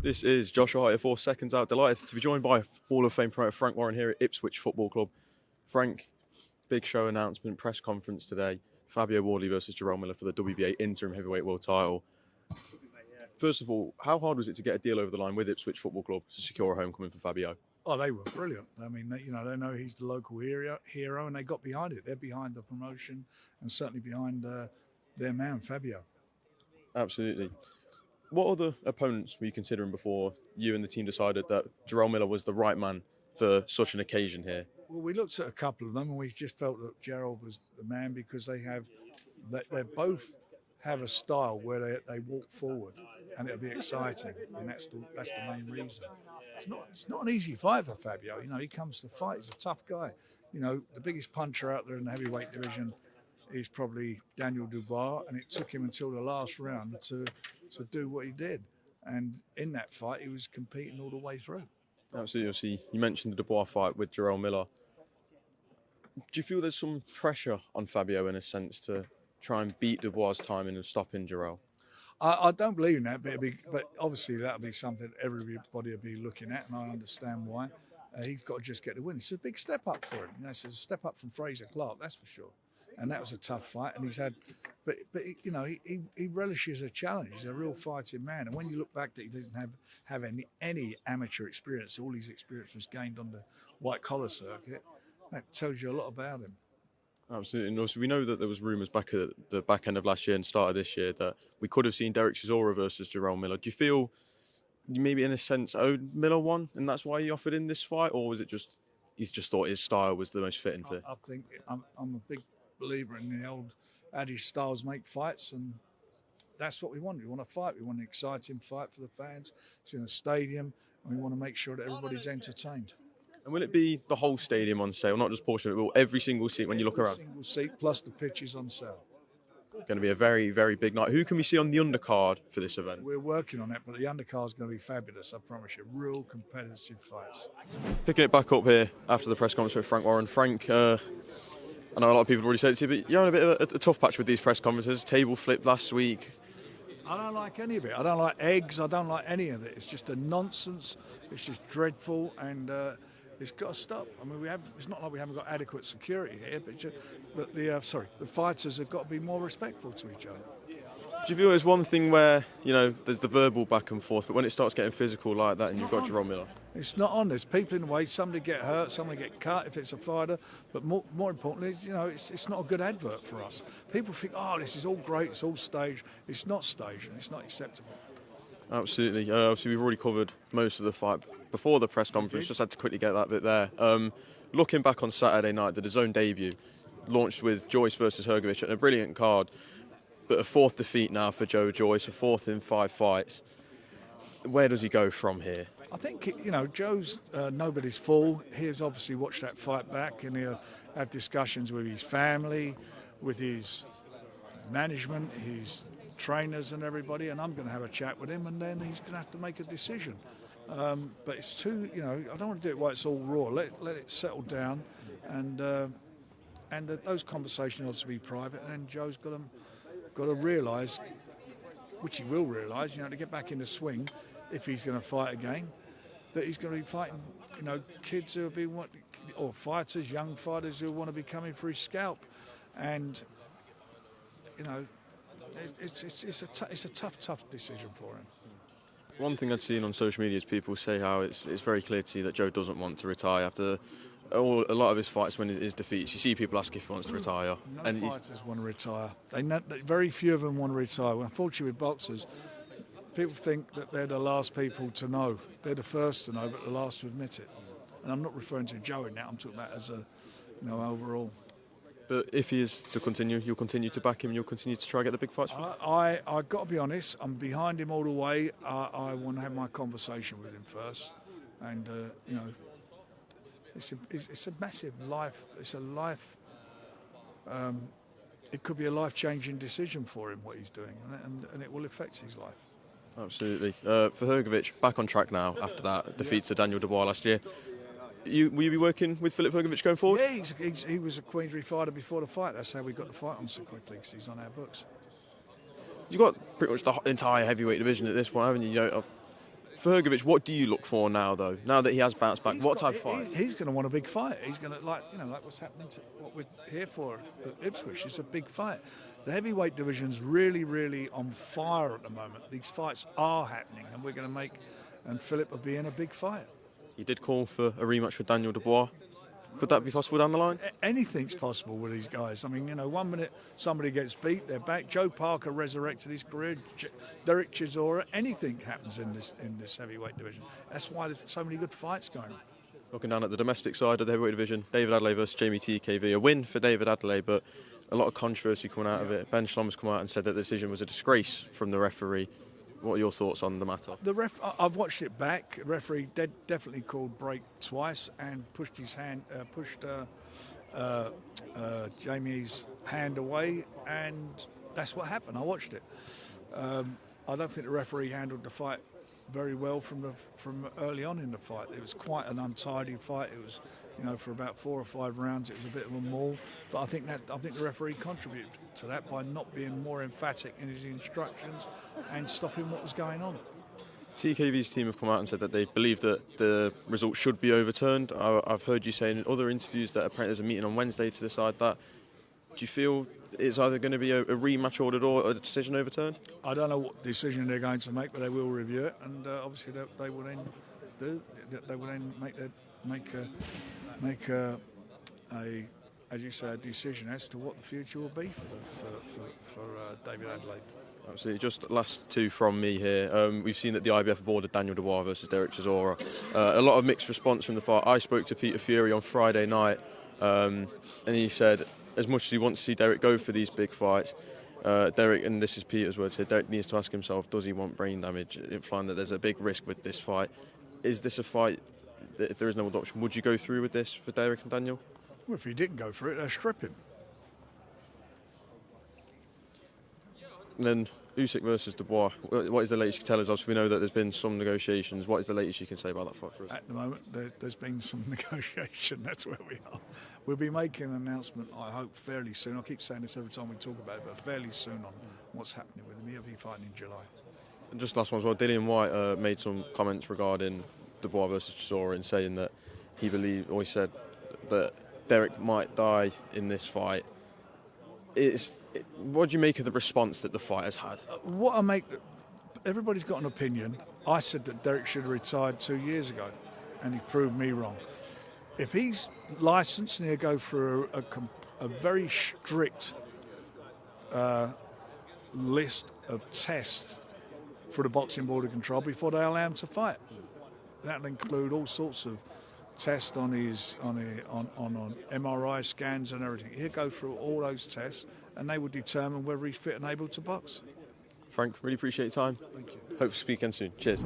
This is Josh Hart for Seconds Out. Delighted to be joined by Hall of Fame promoter Frank Warren here at Ipswich Football Club. Frank, big show announcement, press conference today. Fabio Wardley versus Jarrell Miller for the WBA Interim Heavyweight World Title. First of all, how hard was it to get a deal over the line with Ipswich Football Club to secure a homecoming for Fabio? Oh, they were brilliant. I mean, they know he's the local hero, and they got behind it. They're behind the promotion and certainly behind their man, Fabio. Absolutely. What other opponents were you considering before you and the team decided that Jarrell Miller was the right man for such an occasion here? Well, we looked at a couple of them, and we just felt that Jarrell was the man because they both have a style where they walk forward, and it'll be exciting, and that's the main reason. It's not an easy fight for Fabio. You know, he comes to fight. He's a tough guy. You know, the biggest puncher out there in the heavyweight division is probably Daniel Dubois, and it took him until the last round to do what he did. And in that fight, he was competing all the way through. Absolutely. Obviously, you mentioned the Dubois fight with Jarrell Miller. Do you feel there's some pressure on Fabio in a sense to try and beat Dubois' timing and stopping Jarrell? I don't believe in that, but obviously that'll be something everybody will be looking at, and I understand why. He's got to just get the win. It's a big step up for him. You know, it's a step up from Fraser Clark, that's for sure. And that was a tough fight, and he's had, but you know, he relishes a challenge. He's a real fighting man, and when you look back, that he doesn't have any amateur experience. All his experience was gained on the white collar circuit. That tells you a lot about him. Absolutely. And also, we know that there was rumours back at the back end of last year and start of this year that we could have seen Derek Chisora versus Jarrell Miller. Do you feel you maybe in a sense owed Miller one, and that's why he offered in this fight, or was it just he's just thought his style was the most fitting for? I think I'm a big believer in the old adage, styles make fights, and that's what we want. We want a fight. We want an exciting fight for the fans. It's in a stadium, and we want to make sure that everybody's entertained. And will it be the whole stadium on sale, not just portion of it, but every single seat when you look around? Every single seat plus the pitches on sale. Going to be a very, very big night. Who can we see on the undercard for this event? We're working on it, but the undercard is going to be fabulous, I promise you. Real competitive fights. Picking it back up here after the press conference with Frank Warren. Frank, I know a lot of people have already said it to you, but you're on a bit of a tough patch with these press conferences. Table flipped last week. I don't like any of it. I don't like eggs. I don't like any of it. It's just a nonsense. It's just dreadful, and it's got to stop. I mean, it's not like we haven't got adequate security here, but the fighters have got to be more respectful to each other. Do you feel there's one thing where, you know, there's the verbal back and forth, but when it starts getting physical like that and you've got Jarrell Miller? It's not on. There's people in the way. Somebody get hurt, somebody get cut if it's a fighter. But more importantly, you know, it's not a good advert for us. People think, oh, this is all great, it's all staged. It's not staged and it's not acceptable. Absolutely. Obviously, we've already covered most of the fight before the press conference. Just had to quickly get that bit there. Looking back on Saturday night, the DAZN debut launched with Joyce versus Hrgovic and a brilliant card, but a fourth defeat now for Joyce, a fourth in 5 fights. Where does he go from here? I think, you know, Joe's nobody's fool. He's obviously watched that fight back, and he'll have discussions with his family, with his management, his trainers and everybody, and I'm going to have a chat with him, and then he's going to have to make a decision. But it's too, you know, I don't want to do it while it's all raw. Let it settle down, and those conversations have to be private. And then Joe's got to realise, which he will realise, you know, to get back in the swing, if he's going to fight again, that he's going to be fighting, you know, kids who have been or fighters, young fighters who want to be coming for his scalp, and you know. It's a tough decision for him. One thing I'd seen on social media is people say how it's very clear to see that Joe doesn't want to retire after a lot of his fights. When his defeats, you see people ask if he wants to retire. No fighters want to retire. Very few of them want to retire. Unfortunately, with boxers, people think that they're the last people to know. They're the first to know, but the last to admit it. And I'm not referring to Joe now. I'm talking about as a, you know, overall. But if he is to continue, you'll continue to back him, you'll continue to try and get the big fights for him? I've got to be honest, I'm behind him all the way. I want to have my conversation with him first. And, you know, it's a massive life, it could be a life-changing decision for him, what he's doing, and it will affect his life. Absolutely. For Hrgovic, back on track now after that defeat to Daniel Dubois last year. Will you be working with Filip Hrgovic going forward? Yeah, he was a Queensbury fighter before the fight. That's how we got the fight on so quickly, because he's on our books. You've got pretty much the entire heavyweight division at this point, haven't you? You know, For Hrgović, what do you look for now, though? Now that he has bounced back, what type of fight? He's going to want a big fight. He's going to like what's happening to what we're here for at Ipswich. It's a big fight. The heavyweight division's really, really on fire at the moment. These fights are happening, and we're going to make Philip will be in a big fight. You did call for a rematch with Daniel Dubois. Could that be possible down the line? Anything's possible with these guys. I mean, 1 minute somebody gets beat, they're back. Joe Parker resurrected his career. Derek Chisora. Anything happens in this heavyweight division. That's why there's so many good fights going on. Looking down at the domestic side of the heavyweight division, David Adelaide versus Jamie TKV. A win for David Adelaide, but a lot of controversy coming out of it. Ben Schlommer's come out and said that the decision was a disgrace from the referee. What are your thoughts on the matter? I've watched it back. The referee definitely called break twice and pushed his hand, Jamie's hand away, and that's what happened. I watched it. I don't think the referee handled the fight very well from early on in the fight. It was quite an untidy fight. It was, for about 4 or 5 rounds, it was a bit of a maul. But I think the referee contributed to that by not being more emphatic in his instructions and stopping what was going on. TKV's team have come out and said that they believe that the result should be overturned. I've heard you say in other interviews that apparently there's a meeting on Wednesday to decide that. Do you feel it's either going to be a rematch ordered or a decision overturned? I don't know what decision they're going to make, but they will review it, and obviously they will then make a as you say, a decision as to what the future will be for David Adelaide. Absolutely. Just last two from me here. We've seen that the IBF have ordered Daniel Dubois versus Derek Chisora. A lot of mixed response from the fight. I spoke to Peter Fury on Friday night, and he said, as much as he wants to see Derek go for these big fights, Derek, and this is Peter's words here, Derek needs to ask himself, does he want brain damage? Implying that there's a big risk with this fight. Is this a fight that, if there is no other option, would you go through with this for Derek and Daniel? Well, if he didn't go for it, they'll strip him. And then Usyk versus Dubois. What is the latest you can tell us? Obviously, we know that there's been some negotiations. What is the latest you can say about that fight for us? At the moment, there's been some negotiation. That's where we are. We'll be making an announcement, I hope, fairly soon. I keep saying this every time we talk about it, but fairly soon on what's happening with him. He'll be fighting in July. And just last one as well. Dillian Whyte made some comments regarding Dubois versus Chisora, in saying that he believed, or he said that Derek might die in this fight. What do you make of the response that the fight has had? Everybody's got an opinion. I said that Derek should have retired 2 years ago, and he proved me wrong. If he's licensed, and he'll go for a very strict list of tests for the Boxing Board of Control before they allow him to fight. That'll include all sorts of tests on MRI scans and everything. He'll go through all those tests, and they will determine whether he's fit and able to box. Frank, really appreciate your time. Thank you. Hope to speak again soon. Cheers.